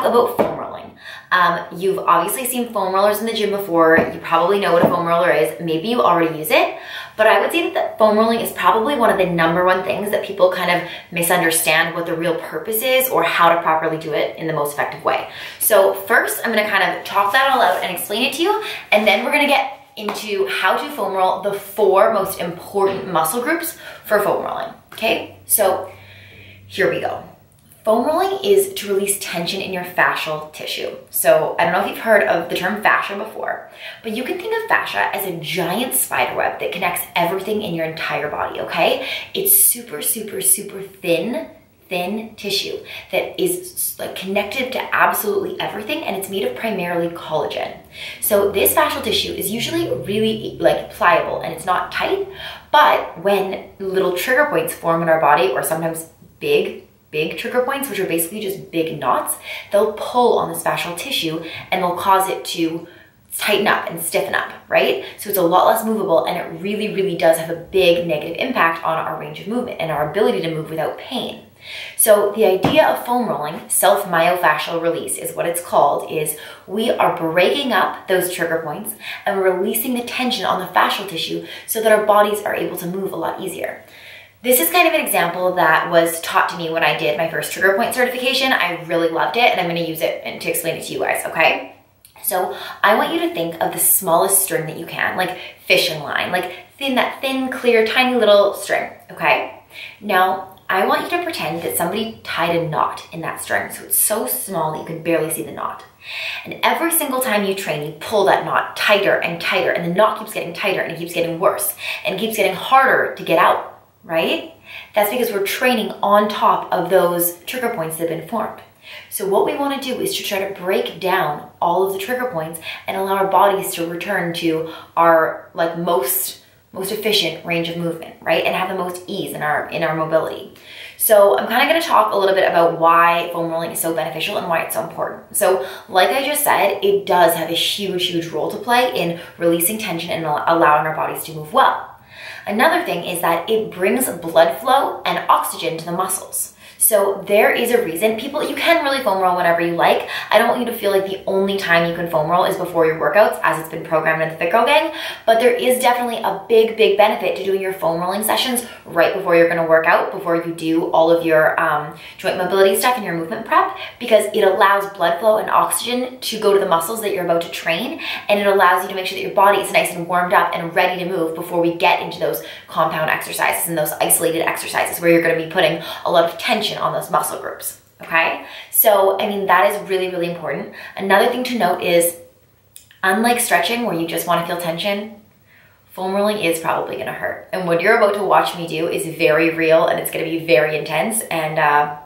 about foam rolling. You've obviously seen foam rollers in the gym before. You probably know what a foam roller is. Maybe you already use it, but I would say that foam rolling is probably one of the #1 things that people kind of misunderstand what the real purpose is or how to properly do it in the most effective way. So first, I'm gonna kind of talk that all out and explain it to you, and then we're gonna get into how to foam roll the 4 most important muscle groups for foam rolling, okay? So here we go. Foam rolling is to release tension in your fascial tissue. So I don't know if you've heard of the term fascia before, but you can think of fascia as a giant spider web that connects everything in your entire body, okay? It's super, super, super thin tissue that is like connected to absolutely everything, and it's made of primarily collagen. So this fascial tissue is usually really like pliable and it's not tight, but when little trigger points form in our body, or sometimes big trigger points, which are basically just big knots, they'll pull on this fascial tissue and they'll cause it to tighten up and stiffen up, right? So it's a lot less movable, and it really, really does have a big negative impact on our range of movement and our ability to move without pain. So the idea of foam rolling, self-myofascial release is what it's called, is we are breaking up those trigger points and releasing the tension on the fascial tissue so that our bodies are able to move a lot easier. This is kind of an example that was taught to me when I did my first trigger point certification. I really loved it, and I'm gonna use it to explain it to you guys, okay? So I want you to think of the smallest string that you can, like fishing line, like that thin, clear, tiny little string, okay? Now, I want you to pretend that somebody tied a knot in that string, so it's so small that you can barely see the knot. And every single time you train, you pull that knot tighter and tighter, and the knot keeps getting tighter and it keeps getting worse and it keeps getting harder to get out, right? That's because we're training on top of those trigger points that have been formed. So what we want to do is to try to break down all of the trigger points and allow our bodies to return to our like most efficient range of movement, right? And have the most ease in our mobility. So I'm kind of going to talk a little bit about why foam rolling is so beneficial and why it's so important. So like I just said, it does have a huge role to play in releasing tension and allowing our bodies to move well. Another thing is that it brings blood flow and oxygen to the muscles. So there is a reason. You can really foam roll whenever you like. I don't want you to feel like the only time you can foam roll is before your workouts, as it's been programmed in the Fit Girl Gang, but there is definitely a big benefit to doing your foam rolling sessions right before you're gonna work out, before you do all of your joint mobility stuff and your movement prep, because it allows blood flow and oxygen to go to the muscles that you're about to train, and it allows you to make sure that your body is nice and warmed up and ready to move before we get into those compound exercises and those isolated exercises where you're gonna be putting a lot of tension on those muscle groups, okay? So, I mean, that is really important. Another thing to note is, unlike stretching where you just want to feel tension, foam rolling is probably gonna hurt. And what you're about to watch me do is very real, and it's gonna be very intense, and I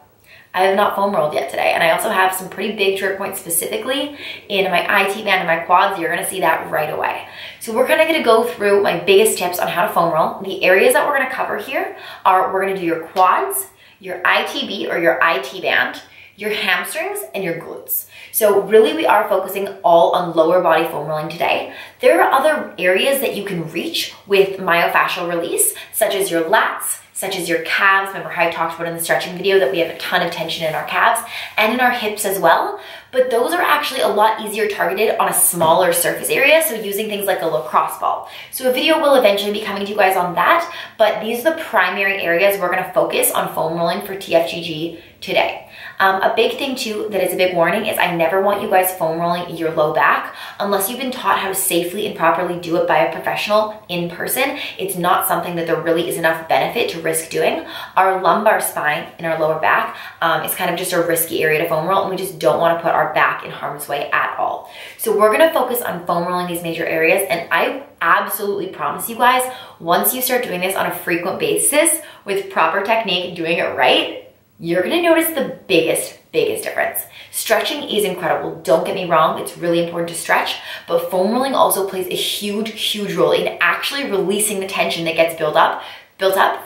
have not foam rolled yet today. And I also have some pretty big trigger points specifically in my IT band and my quads. You're gonna see that right away. So we're kind of gonna go through my biggest tips on how to foam roll. The areas that we're gonna cover here are, we're gonna do your quads, your ITB or your IT band, your hamstrings, and your glutes. So really we are focusing all on lower body foam rolling today. There are other areas that you can reach with myofascial release, such as your lats, such as your calves. Remember how I talked about in the stretching video that we have a ton of tension in our calves and in our hips as well. But those are actually a lot easier targeted on a smaller surface area, so using things like a lacrosse ball. So a video will eventually be coming to you guys on that, but these are the primary areas we're gonna focus on foam rolling for TFGG today. A big thing too that is a big warning is I never want you guys foam rolling your low back unless you've been taught how to safely and properly do it by a professional in person. It's not something that there really is enough benefit to risk doing. Our lumbar spine in our lower back is kind of just a risky area to foam roll, and we just don't want to put our back in harm's way at all. So we're going to focus on foam rolling these major areas, and I absolutely promise you guys, once you start doing this on a frequent basis with proper technique, doing it right, you're gonna notice the biggest difference. Stretching is incredible, don't get me wrong, it's really important to stretch, but foam rolling also plays a huge role in actually releasing the tension that gets built up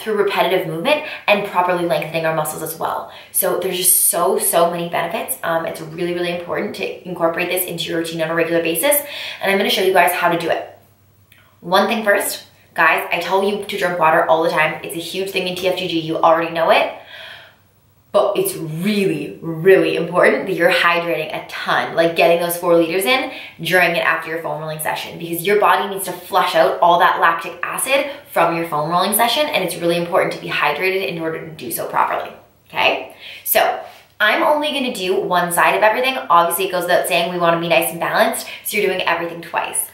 through repetitive movement and properly lengthening our muscles as well. So there's just so many benefits. It's really important to incorporate this into your routine on a regular basis, and I'm gonna show you guys how to do it. One thing first, guys, I tell you to drink water all the time. It's a huge thing in TFGG, you already know it. But it's really, really important that you're hydrating a ton, like getting those 4 liters in during and after your foam rolling session, because your body needs to flush out all that lactic acid from your foam rolling session, and it's really important to be hydrated in order to do so properly, okay? So I'm only gonna do one side of everything. Obviously, it goes without saying we wanna be nice and balanced, so you're doing everything twice.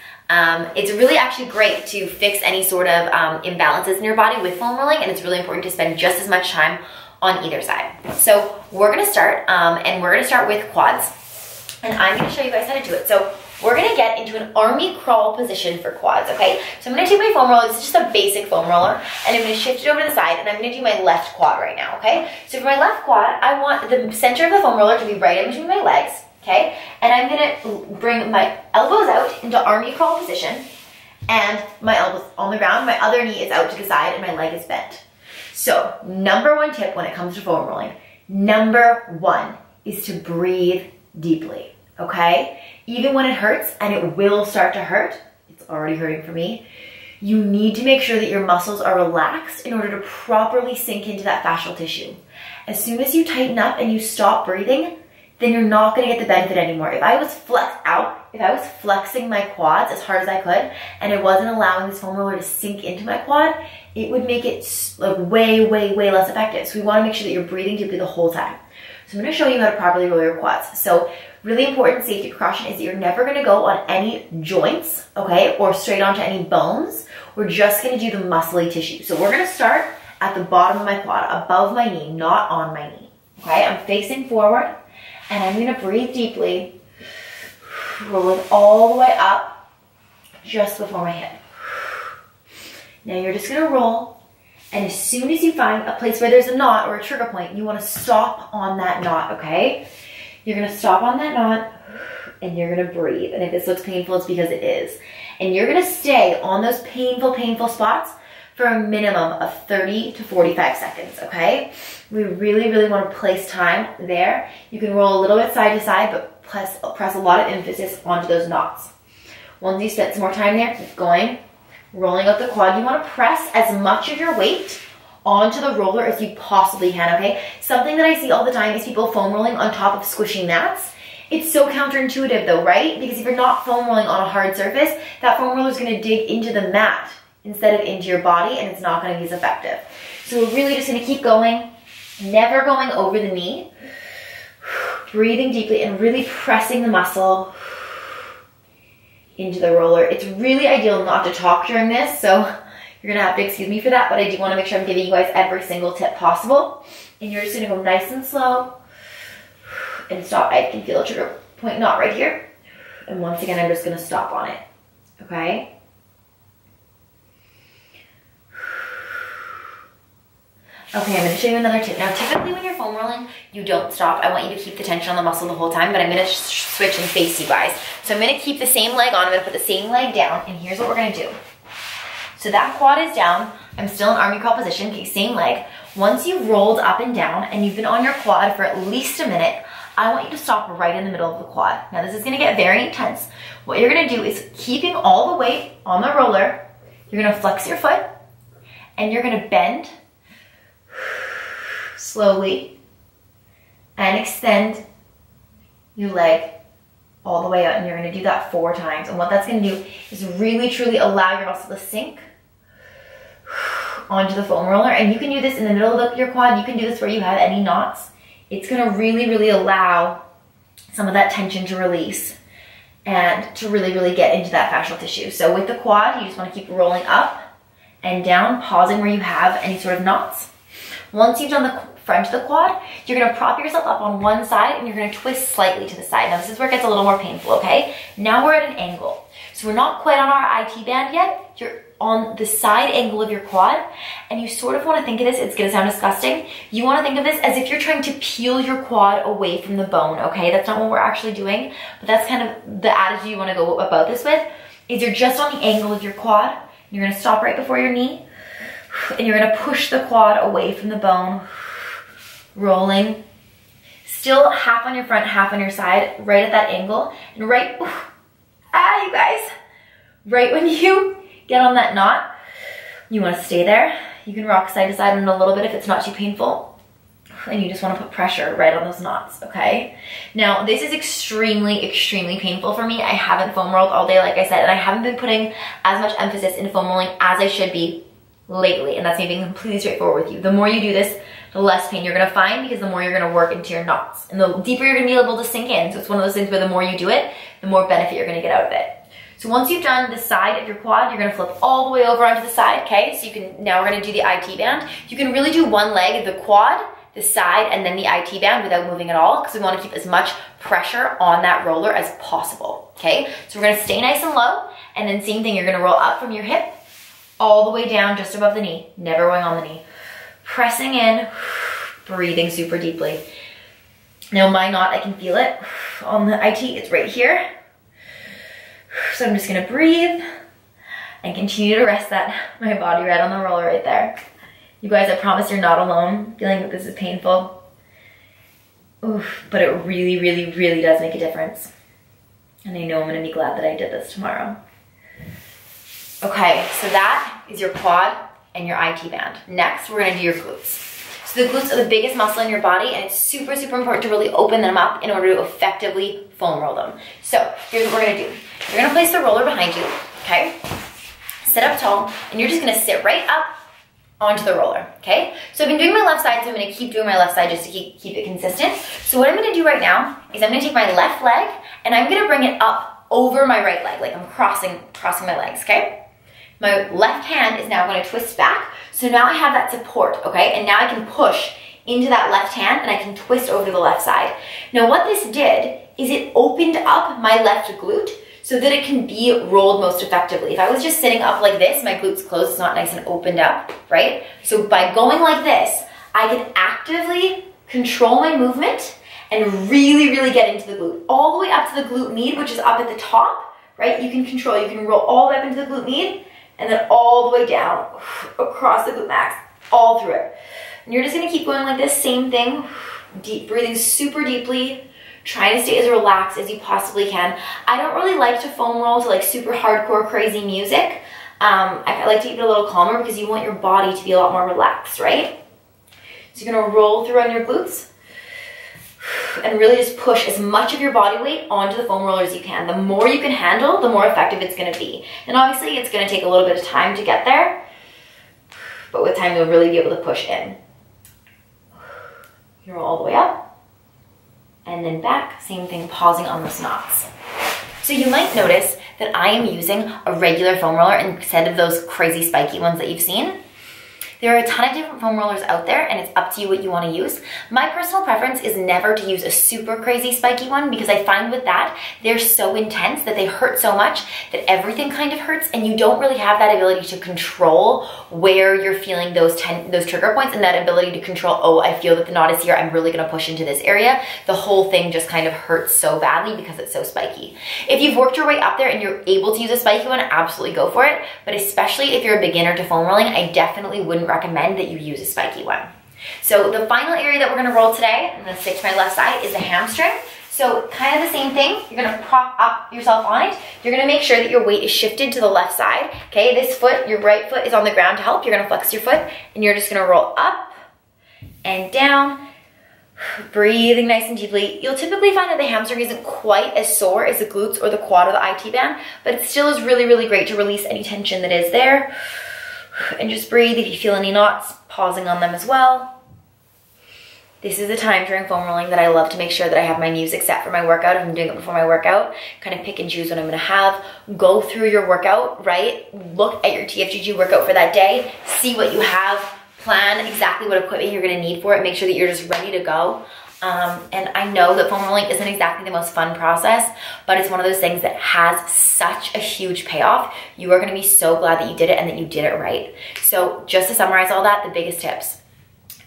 It's really actually great to fix any sort of imbalances in your body with foam rolling, and it's really important to spend just as much time on either side. So we're gonna start, and we're gonna start with quads. And I'm gonna show you guys how to do it. So we're gonna get into an army crawl position for quads, okay? So I'm gonna take my foam roller, this is just a basic foam roller, and I'm gonna shift it over to the side, and I'm gonna do my left quad right now, okay? So for my left quad, I want the center of the foam roller to be right in between my legs, okay? And I'm gonna bring my elbows out into army crawl position, and my elbows on the ground, my other knee is out to the side, and my leg is bent. So, number 1 tip when it comes to foam rolling, number 1 is to breathe deeply, okay? Even when it hurts, and it will start to hurt, it's already hurting for me, you need to make sure that your muscles are relaxed in order to properly sink into that fascial tissue. As soon as you tighten up and you stop breathing, then you're not gonna get the benefit anymore. If I was flexing my quads as hard as I could, and it wasn't allowing this foam roller to sink into my quad, it would make it like way, way, way less effective. So we wanna make sure that you're breathing deeply the whole time. So I'm gonna show you how to properly roll your quads. So really important safety precaution is that you're never gonna go on any joints, okay, or straight onto any bones. We're just gonna do the muscly tissue. So we're gonna start at the bottom of my quad, above my knee, not on my knee, okay? I'm facing forward, and I'm gonna breathe deeply, roll it all the way up, just before my hip. Now you're just gonna roll, and as soon as you find a place where there's a knot or a trigger point, you wanna stop on that knot, okay? You're gonna stop on that knot, and you're gonna breathe. And if this looks painful, it's because it is. And you're gonna stay on those painful, painful spots for a minimum of 30 to 45 seconds, okay? We really, really wanna place time there. You can roll a little bit side to side, but press a lot of emphasis onto those knots. Once you spend some more time there, keep going. Rolling up the quad, you wanna press as much of your weight onto the roller as you possibly can, okay? Something that I see all the time is people foam rolling on top of squishy mats. It's so counterintuitive though, right? Because if you're not foam rolling on a hard surface, that foam roller is gonna dig into the mat instead of into your body, and it's not gonna be as effective. So we're really just gonna keep going, never going over the knee, breathing deeply and really pressing the muscle into the roller. It's really ideal not to talk during this, so you're gonna have to excuse me for that, but I do wanna make sure I'm giving you guys every single tip possible. And you're just gonna go nice and slow and stop. I can feel a trigger point knot right here. And once again, I'm just gonna stop on it, okay? Okay, I'm gonna show you another tip. Now, typically when you're foam rolling, you don't stop. I want you to keep the tension on the muscle the whole time, but I'm gonna switch and face you guys. So I'm gonna keep the same leg on, I'm gonna put the same leg down, and here's what we're gonna do. So that quad is down, I'm still in army crawl position, okay, same leg. Once you've rolled up and down, and you've been on your quad for at least a minute, I want you to stop right in the middle of the quad. Now this is gonna get very intense. What you're gonna do is, keeping all the weight on the roller, you're gonna flex your foot, and you're gonna bend slowly and extend your leg all the way out, and you're gonna do that 4 times. And what that's gonna do is really truly allow your muscle to sink onto the foam roller. And you can do this in the middle of your quad, you can do this where you have any knots. It's gonna really, really allow some of that tension to release and to really, really get into that fascial tissue. So with the quad, you just wanna keep rolling up and down, pausing where you have any sort of knots. Once you've done the front of the quad, you're gonna prop yourself up on one side and you're gonna twist slightly to the side. Now this is where it gets a little more painful, okay? Now we're at an angle. So we're not quite on our IT band yet. You're on the side angle of your quad, and you sort of wanna think of this, it's gonna sound disgusting, you wanna think of this as if you're trying to peel your quad away from the bone, okay? That's not what we're actually doing, but that's kind of the attitude you wanna go about this with, is you're just on the angle of your quad, you're gonna stop right before your knee, and you're gonna push the quad away from the bone, rolling, still half on your front, half on your side, right at that angle, and right, you guys, right when you get on that knot, you wanna stay there. You can rock side to side in a little bit if it's not too painful. And you just want to put pressure right on those knots, okay? Now, this is extremely, extremely painful for me. I haven't foam rolled all day, like I said, and I haven't been putting as much emphasis in foam rolling as I should be lately, and that's me being completely straightforward with you. The more you do this, the less pain you're gonna find, because the more you're gonna work into your knots, and the deeper you're gonna be able to sink in. So it's one of those things where the more you do it, the more benefit you're gonna get out of it. So once you've done the side of your quad, you're gonna flip all the way over onto the side, okay? So you can, now we're gonna do the IT band. You can really do one leg, the quad, the side, and then the IT band without moving at all, because we wanna keep as much pressure on that roller as possible, okay? So we're gonna stay nice and low, and then same thing, you're gonna roll up from your hip, all the way down just above the knee, never going on the knee. Pressing in, breathing super deeply. Now my knot, I can feel it on the IT, it's right here. So I'm just gonna breathe and continue to rest my body right on the roller right there. You guys, I promise you're not alone feeling that this is painful. Oof, but it really, really, really does make a difference. And I know I'm gonna be glad that I did this tomorrow. Okay, so that is your quad and your IT band. Next, we're gonna do your glutes. So the glutes are the biggest muscle in your body, and it's super, super important to really open them up in order to effectively foam roll them. So here's what we're gonna do. You're gonna place the roller behind you, okay? Sit up tall, and you're just gonna sit right up onto the roller, okay? So I've been doing my left side, so I'm gonna keep doing my left side just to keep it consistent. So what I'm gonna do right now is I'm gonna take my left leg, and I'm gonna bring it up over my right leg, like I'm crossing my legs, okay? My left hand is now going to twist back. So now I have that support, okay? And now I can push into that left hand, and I can twist over to the left side. Now what this did is it opened up my left glute so that it can be rolled most effectively. If I was just sitting up like this, my glute's closed, it's not nice and opened up, right? So by going like this, I can actively control my movement and really, really get into the glute. All the way up to the glute med, which is up at the top, right? You can control, you can roll all the way up into the glute med, and then all the way down, across the glute max, all through it. And you're just gonna keep going like this, same thing, deep breathing super deeply, trying to stay as relaxed as you possibly can. I don't really like to foam roll to like super hardcore, crazy music. I like to keep it a little calmer because you want your body to be a lot more relaxed, right? So you're gonna roll through on your glutes, and really just push as much of your body weight onto the foam roller as you can. The more you can handle, the more effective it's gonna be. And obviously it's gonna take a little bit of time to get there, but with time you'll really be able to push in. You roll all the way up, and then back, same thing, pausing on those knots. So you might notice that I am using a regular foam roller instead of those crazy spiky ones that you've seen. There are a ton of different foam rollers out there, and it's up to you what you want to use. My personal preference is never to use a super crazy spiky one, because I find with that, they're so intense that they hurt so much that everything kind of hurts, and you don't really have that ability to control where you're feeling those trigger points, and that ability to control, oh, I feel that the knot is here, I'm really going to push into this area. The whole thing just kind of hurts so badly because it's so spiky. If you've worked your way up there and you're able to use a spiky one, absolutely go for it. But especially if you're a beginner to foam rolling, I definitely wouldn't recommend that you use a spiky one. So the final area that we're gonna roll today, I'm gonna stick to my left side, is the hamstring. So kind of the same thing, you're gonna prop up yourself on it. You're gonna make sure that your weight is shifted to the left side. Okay, this foot, your right foot is on the ground to help. You're gonna flex your foot, and you're just gonna roll up and down, breathing nice and deeply. You'll typically find that the hamstring isn't quite as sore as the glutes or the quad or the IT band, but it still is really, really great to release any tension that is there. And just breathe. If you feel any knots, pausing on them as well. This is a time during foam rolling that I love to make sure that I have my music set for my workout. If I'm doing it before my workout, kind of pick and choose what I'm gonna have. Go through your workout, right? Look at your TFGG workout for that day. See what you have. Plan exactly what equipment you're gonna need for it. Make sure that you're just ready to go. And I know that foam rolling isn't exactly the most fun process, but it's one of those things that has such a huge payoff. You are gonna be so glad that you did it and that you did it right. So just to summarize all that, the biggest tips: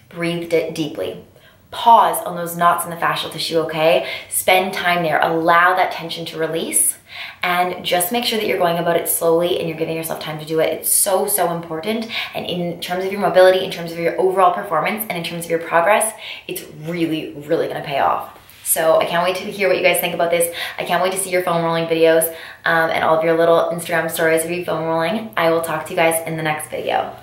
breathe deeply. Pause on those knots in the fascial tissue, okay? Spend time there, allow that tension to release, and just make sure that you're going about it slowly and you're giving yourself time to do it. It's so, so important. And in terms of your mobility, in terms of your overall performance, and in terms of your progress, it's really, really gonna pay off. So I can't wait to hear what you guys think about this. I can't wait to see your foam rolling videos and all of your little Instagram stories of you foam rolling. I will talk to you guys in the next video.